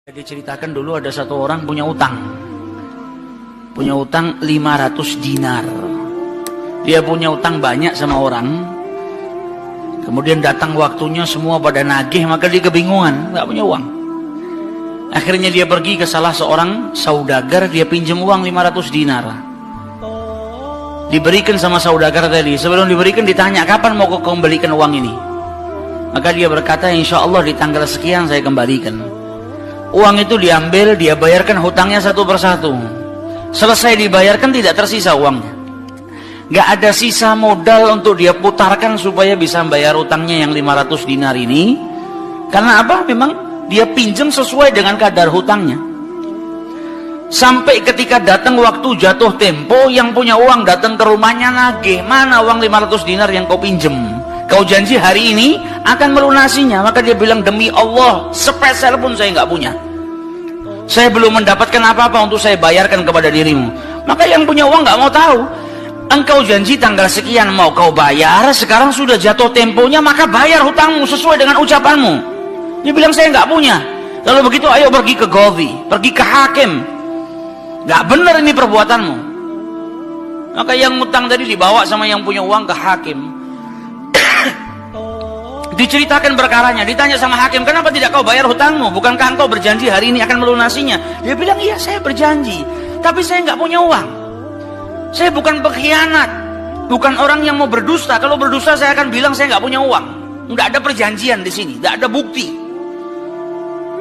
Diceritakan dulu ada satu orang punya utang 500 dinar. Dia punya utang banyak sama orang, kemudian datang waktunya semua pada nagih, maka dia kebingungan, nggak punya uang. Akhirnya dia pergi ke salah seorang saudagar, dia pinjam uang 500 dinar. Diberikan sama saudagar tadi. Sebelum diberikan ditanya, kapan mau kau kembalikan uang ini? Maka dia berkata, insya Allah di tanggal sekian saya kembalikan. Uang itu diambil, dia bayarkan hutangnya satu persatu. Selesai dibayarkan tidak tersisa uangnya. Gak ada sisa modal untuk dia putarkan supaya bisa bayar hutangnya yang 500 dinar ini. Karena apa? Memang dia pinjam sesuai dengan kadar hutangnya. Sampai ketika datang waktu jatuh tempo, yang punya uang datang ke rumahnya nagih, mana uang 500 dinar yang kau pinjam? Kau janji hari ini akan melunasinya. Maka dia bilang, demi Allah sepeser pun saya nggak punya. Saya belum mendapatkan apa-apa untuk saya bayarkan kepada dirimu. Maka yang punya uang nggak mau tahu. Engkau janji tanggal sekian mau kau bayar, sekarang sudah jatuh temponya, maka bayar hutangmu sesuai dengan ucapanmu. Dia bilang, saya nggak punya. Kalau begitu ayo pergi ke Qadhi, pergi ke hakim. Nggak benar ini perbuatanmu. Maka yang utang tadi dibawa sama yang punya uang ke hakim. Diceritakan perkaranya, ditanya sama hakim, kenapa tidak kau bayar hutangmu? Bukankah engkau berjanji hari ini akan melunasinya? Dia bilang, iya saya berjanji, tapi saya nggak punya uang. Saya bukan pengkhianat, bukan orang yang mau berdusta. Kalau berdusta saya akan bilang saya nggak punya uang. Nggak ada perjanjian di sini, nggak ada bukti.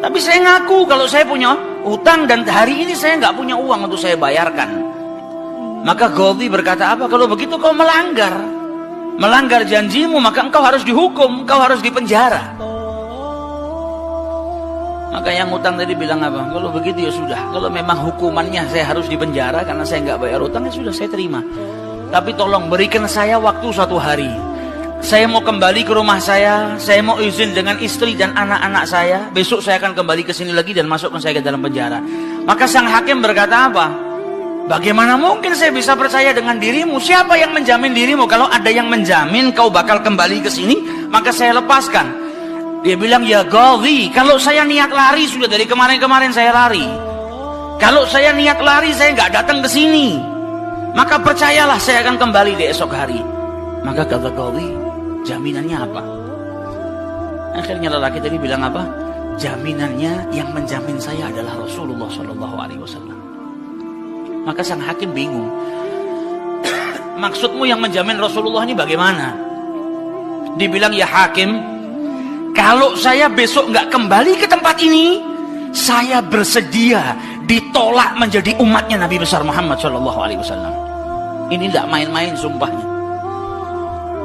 Tapi saya ngaku kalau saya punya hutang dan hari ini saya nggak punya uang untuk saya bayarkan. Maka Qadhi berkata, apa? Kalau begitu kau melanggar janjimu, maka engkau harus dihukum, engkau harus dipenjara. Maka yang utang tadi bilang apa? Kalau begitu ya sudah, kalau memang hukumannya saya harus dipenjara karena saya nggak bayar utang, ya sudah saya terima. Tapi tolong berikan saya waktu 1 hari. Saya mau kembali ke rumah saya mau izin dengan istri dan anak-anak saya. Besok saya akan kembali ke sini lagi dan masukkan saya ke dalam penjara. Maka sang hakim berkata apa? Bagaimana mungkin saya bisa percaya dengan dirimu? Siapa yang menjamin dirimu? Kalau ada yang menjamin kau bakal kembali ke sini, maka saya lepaskan. Dia bilang, ya Qadhi, kalau saya niat lari sudah dari kemarin-kemarin saya lari. Kalau saya niat lari saya nggak datang ke sini. Maka percayalah saya akan kembali di esok hari. Maka kata Qadhi, jaminannya apa? Akhirnya lelaki tadi bilang apa? Jaminannya yang menjamin saya adalah Rasulullah SAW. Maka sang hakim bingung. Maksudmu yang menjamin Rasulullah ini bagaimana? Dibilang, ya hakim, kalau saya besok nggak kembali ke tempat ini, saya bersedia ditolak menjadi umatnya Nabi besar Muhammad SAW. Ini tidak main-main sumpahnya.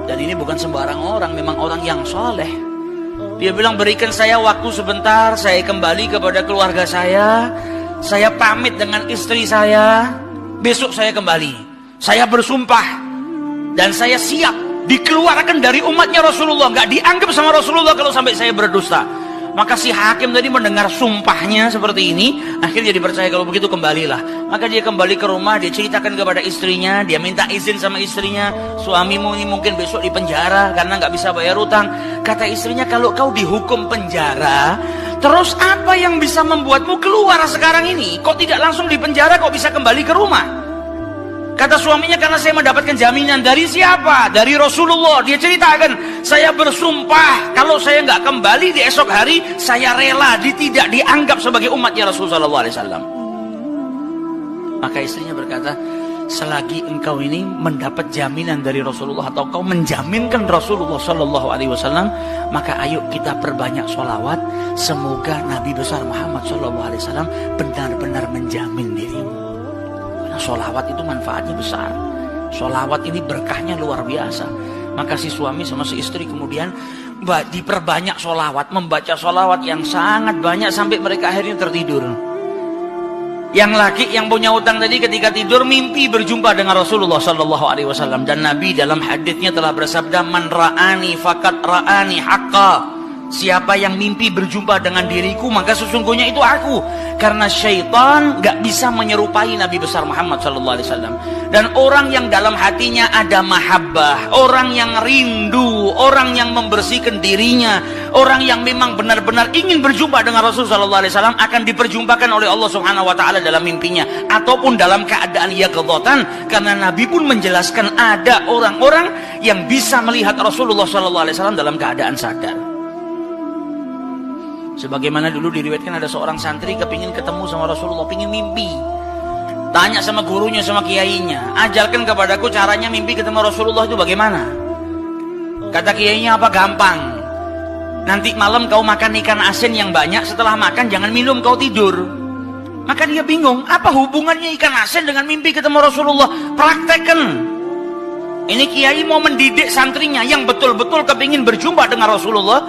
Dan ini bukan sembarang orang, memang orang yang soleh. Dia bilang, berikan saya waktu sebentar, saya kembali kepada keluarga saya pamit dengan istri saya, besok saya kembali. Saya bersumpah dan saya siap dikeluarkan dari umatnya Rasulullah, nggak dianggap sama Rasulullah kalau sampai saya berdusta. Maka si hakim tadi mendengar sumpahnya seperti ini, akhirnya dipercaya. Kalau begitu kembalilah. Maka dia kembali ke rumah, dia ceritakan kepada istrinya, dia minta izin sama istrinya, suamimu ini mungkin besok di penjara karena nggak bisa bayar utang. Kata istrinya, kalau kau dihukum penjara, terus apa yang bisa membuatmu keluar sekarang ini? Kok tidak langsung di penjara, kok bisa kembali ke rumah? Kata suaminya, karena saya mendapatkan jaminan. Dari siapa? Dari Rasulullah. Dia ceritakan, saya bersumpah kalau saya nggak kembali di esok hari, saya rela tidak dianggap sebagai umatnya Rasulullah SAW. Maka istrinya berkata, selagi engkau ini mendapat jaminan dari Rasulullah atau kau menjaminkan Rasulullah SAW, maka ayo kita perbanyak sholawat. Semoga Nabi besar Muhammad SAW benar-benar menjamin dirimu. Sholawat itu manfaatnya besar. Sholawat ini berkahnya luar biasa. Maka si suami sama si istri kemudian diperbanyak sholawat, membaca sholawat yang sangat banyak sampai mereka akhirnya tertidur. Yang laki yang punya utang tadi ketika tidur mimpi berjumpa dengan Rasulullah SAW. Dan Nabi dalam haditsnya telah bersabda, man ra'ani fakat ra'ani haqqa. Siapa yang mimpi berjumpa dengan diriku, maka sesungguhnya itu aku. Karena syaitan gak bisa menyerupai Nabi besar Muhammad SAW. Dan orang yang dalam hatinya ada mahabbah, orang yang rindu, orang yang membersihkan dirinya, orang yang memang benar-benar ingin berjumpa dengan Rasulullah SAW, akan diperjumpakan oleh Allah Subhanahu Wa Taala dalam mimpinya ataupun dalam keadaan yaqdzatan. Karena Nabi pun menjelaskan ada orang-orang yang bisa melihat Rasulullah SAW dalam keadaan sadar. Sebagaimana dulu diriwayatkan ada seorang santri kepingin ketemu sama Rasulullah, pingin mimpi. Tanya sama gurunya, sama kiainya, ajarkan kepadaku caranya mimpi ketemu Rasulullah itu bagaimana. Kata kiainya, apa? Gampang. Nanti malam kau makan ikan asin yang banyak, setelah makan jangan minum, kau tidur. Maka dia bingung, apa hubungannya ikan asin dengan mimpi ketemu Rasulullah? Praktekkan. Ini kiai mau mendidik santrinya yang betul-betul kepingin berjumpa dengan Rasulullah,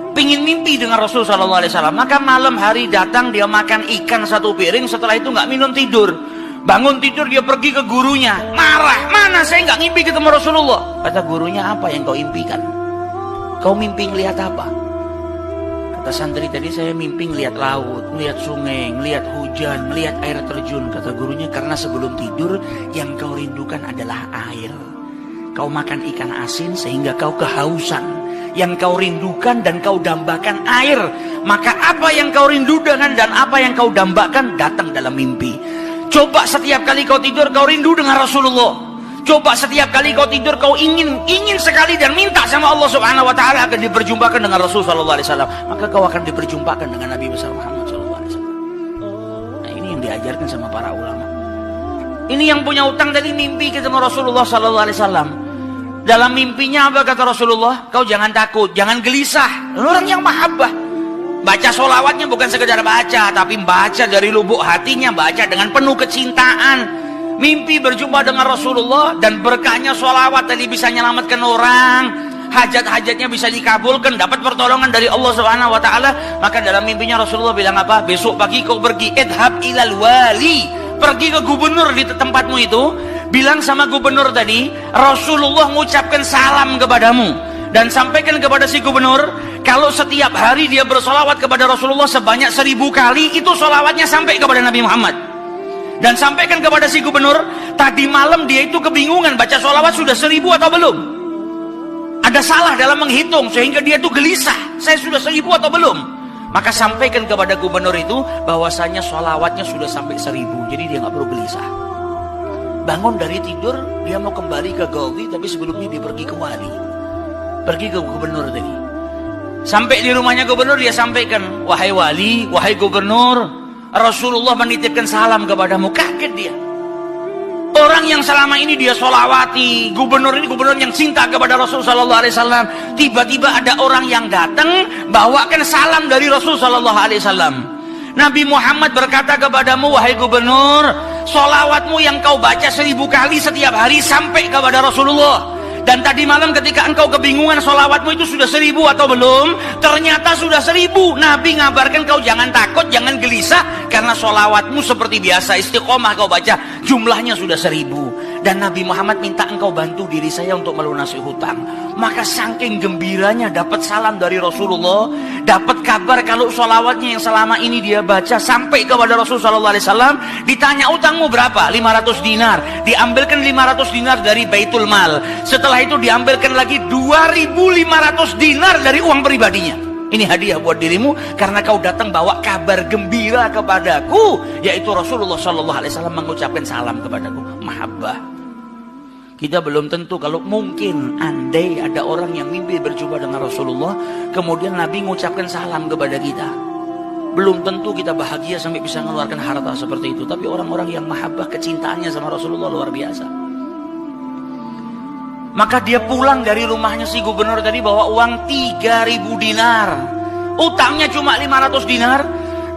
pingin mimpi dengan Rasul SAW. Maka malam hari datang, dia makan ikan satu piring, setelah itu nggak minum, tidur. Bangun tidur, dia pergi ke gurunya, marah, mana saya nggak ngimpi ketemu Rasulullah. Kata gurunya, apa yang kau impikan? Kau mimpi ngelihat apa? Kata santri tadi, saya mimpi ngelihat laut, ngelihat sungai, ngelihat hujan, ngelihat air terjun. Kata gurunya, karena sebelum tidur yang kau rindukan adalah air. Kau makan ikan asin sehingga kau kehausan. Yang kau rindukan dan kau dambakan air. Maka apa yang kau rindukan dan apa yang kau dambakan datang dalam mimpi. Coba setiap kali kau tidur kau rindu dengan Rasulullah. Coba setiap kali kau tidur kau ingin sekali dan minta sama Allah Subhanahu Wa Taala akan diperjumpakan dengan Rasul Sallallahu Alaihi Wasallam. Maka kau akan diperjumpakan dengan Nabi besar Muhammad Sallallahu Alaihi Wasallam. Nah, ini yang diajarkan sama para ulama. Ini yang punya utang tadi mimpi ketemu Rasulullah Sallallahu Alaihi Wasallam. Dalam mimpinya apa kata Rasulullah? Kau jangan takut, jangan gelisah. Orang yang mahabbah, baca sholawatnya bukan sekedar baca, tapi baca dari lubuk hatinya, baca dengan penuh kecintaan. Mimpi berjumpa dengan Rasulullah dan berkahnya sholawat tadi bisa menyelamatkan orang, hajat-hajatnya bisa dikabulkan, dapat pertolongan dari Allah Subhanahu Wa Taala. Maka dalam mimpinya Rasulullah bilang apa? Besok pagi kau pergi, idhab ilal wali, pergi ke gubernur di tempatmu itu. Bilang sama gubernur tadi, Rasulullah mengucapkan salam kepadamu. Dan sampaikan kepada si gubernur, kalau setiap hari dia bersolawat kepada Rasulullah sebanyak 1000 kali, itu solawatnya sampai kepada Nabi Muhammad. Dan sampaikan kepada si gubernur, tadi malam dia itu kebingungan, baca solawat sudah 1000 atau belum. Ada salah dalam menghitung, sehingga dia itu gelisah, saya sudah 1000 atau belum. Maka sampaikan kepada gubernur itu, bahwasanya solawatnya sudah sampai 1000, jadi dia nggak perlu gelisah. Bangun dari tidur, dia mau kembali ke Gaudi, tapi sebelumnya dia pergi ke wali, pergi ke gubernur tadi. Sampai di rumahnya gubernur, dia sampaikan, wahai wali, wahai gubernur, Rasulullah menitipkan salam kepadamu. Kaget dia. Orang yang selama ini dia solawati, gubernur ini gubernur yang cinta kepada Rasul Sallallahu Alaihi Wasallam, tiba-tiba ada orang yang datang bawakan salam dari Rasul Sallallahu Alaihi Wasallam. Nabi Muhammad berkata kepadamu, wahai gubernur, solawatmu yang kau baca 1000 kali setiap hari sampai kepada Rasulullah. Dan tadi malam ketika engkau kebingungan solawatmu itu sudah 1000 atau belum, ternyata sudah 1000. Nabi ngabarkan kau jangan takut, jangan gelisah, karena solawatmu seperti biasa, istiqomah kau baca, jumlahnya sudah 1000. Dan Nabi Muhammad minta engkau bantu diri saya untuk melunasi hutang. Maka saking gembiranya dapat salam dari Rasulullah, dapat kabar kalau solawatnya yang selama ini dia baca sampai kepada Rasul Sallallahu Alaihi Wasallam. Ditanya utangmu berapa? 500 dinar. Diambilkan 500 dinar dari Baitul Mal. Setelah itu diambilkan lagi 2500 dinar dari uang pribadinya. Ini hadiah buat dirimu karena kau datang bawa kabar gembira kepadaku, yaitu Rasulullah Sallallahu Alaihi Wasallam mengucapkan salam kepadaku. Mahabbah. Kita belum tentu, kalau mungkin andai ada orang yang mimpi berjumpa dengan Rasulullah, kemudian Nabi mengucapkan salam kepada kita, belum tentu kita bahagia sampai bisa mengeluarkan harta seperti itu. Tapi orang-orang yang mahabbah, kecintaannya sama Rasulullah luar biasa. Maka dia pulang dari rumahnya si gubernur tadi bawa uang 3000 dinar. Utangnya cuma 500 dinar.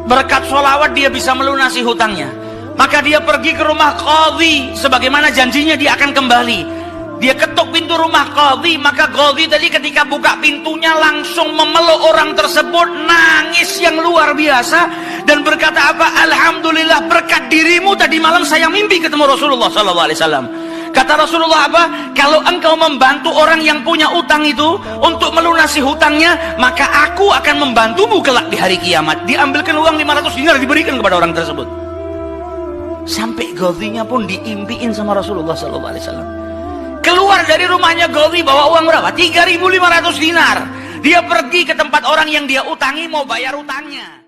Berkat sholawat dia bisa melunasi hutangnya. Maka dia pergi ke rumah qadhi, sebagaimana janjinya dia akan kembali. Dia ketuk pintu rumah qadhi, maka qadhi tadi ketika buka pintunya langsung memeluk orang tersebut, nangis yang luar biasa dan berkata apa? Alhamdulillah, berkat dirimu tadi malam saya mimpi ketemu Rasulullah SAW. Kata Rasulullah apa? Kalau engkau membantu orang yang punya utang itu untuk melunasi hutangnya, maka aku akan membantumu kelak di hari kiamat. Diambilkan uang 500 dinar diberikan kepada orang tersebut. Sampai Ghazinya pun diimpiin sama Rasulullah SAW. Keluar dari rumahnya Ghazi bawa uang berapa? 3.500 dinar. Dia pergi ke tempat orang yang dia utangi mau bayar utangnya.